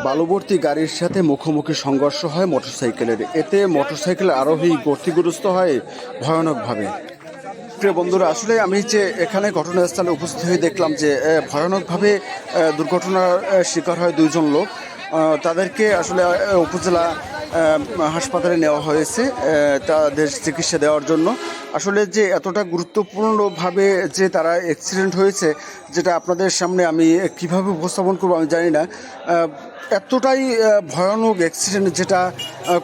বালুভর্তি গাড়ির সাথে মুখোমুখি সংঘর্ষ হয় মোটরসাইকেলের। এতে মোটরসাইকেল আরোহী ক্ষতিগ্রস্ত হয় ভয়ানকভাবে। প্রিয় বন্ধুরা, আসলে আমি যে এখানে ঘটনাস্থলে উপস্থিত হয়ে দেখলাম যে ভয়ানকভাবে দুর্ঘটনার শিকার হয় দুইজন লোক। তাদেরকে আসলে উপজেলা হাসপাতালে নেওয়া হয়েছে তাদের চিকিৎসা দেওয়ার জন্য। আসলে যে এতটা গুরুত্বপূর্ণভাবে যে তারা অ্যাক্সিডেন্ট হয়েছে, যেটা আপনাদের সামনে আমি কিভাবে উপস্থাপন করবো আমি জানি না। এতটাই ভয়ানক অ্যাক্সিডেন্ট যেটা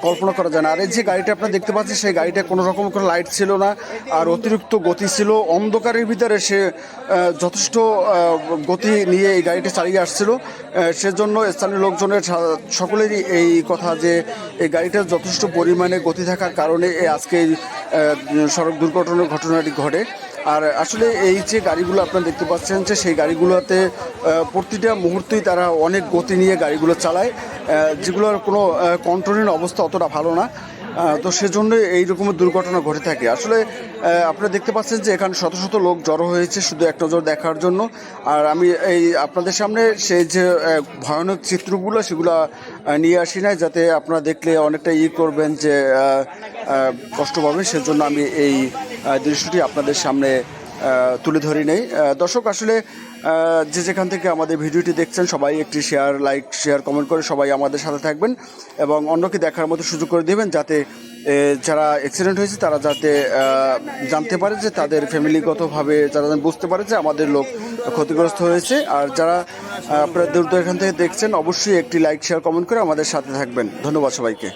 কল্পনা করা যায় না। আর এই যে গাড়িটা আপনারা দেখতে পাচ্ছেন, সেই গাড়িটা কোনো রকম কোনো লাইট ছিল না, আর অতিরিক্ত গতি ছিল। অন্ধকারের ভিতরে সে যথেষ্ট গতি নিয়ে এই গাড়িটা চালিয়ে আসছিল। সেজন্য স্থানীয় লোকজনের সকলেরই এই কথা যে এই গাড়িটার যথেষ্ট পরিমাণে গতি থাকার কারণে আজকে এই সড়ক দুর্ঘটনার ঘটনাটি ঘটে। আর আসলে এই যে গাড়িগুলো আপনারা দেখতে পাচ্ছেন যে সেই গাড়িগুলোতে প্রতিটা মুহূর্তেই তারা অনেক গতি নিয়ে গাড়িগুলো চালায়, যেগুলোর কোনো কন্ট্রোলিং অবস্থা অতটা ভালো না। তো সেজন্য এই রকমের দুর্ঘটনা ঘটে থাকে। আসলে আপনারা দেখতে পাচ্ছেন যে এখানে শত শত লোক জড়ো হয়েছে শুধু এক নজর দেখার জন্য। আর আমি এই আপনাদের সামনে সেই যে ভয়ানক চিত্রগুলো সেগুলো নিয়ে আসি নাই, যাতে আপনারা দেখলে অনেকটা করবেন যে কষ্ট পাবেন। সেজন্য আমি এই দৃশ্যটি আপনাদের সামনে তুলে ধরি নেই। দর্শক, আসলে যে যেখান থেকে আমাদের ভিডিওটি দেখছেন সবাই একটি লাইক শেয়ার কমেন্ট করে সবাই আমাদের সাথে থাকবেন এবং অন্যকে দেখার মতো সুযোগ করে দেবেন, যাতে যারা অ্যাক্সিডেন্ট হয়েছে তারা যাতে জানতে পারে যে তাদের ফ্যামিলিগতভাবে যারা বুঝতে পারে যে আমাদের লোক ক্ষতিগ্রস্ত হয়েছে। আর যারা আপনারা দূর এখান থেকে দেখছেন অবশ্যই একটি লাইক শেয়ার কমেন্ট করে আমাদের সাথে থাকবেন। ধন্যবাদ সবাইকে।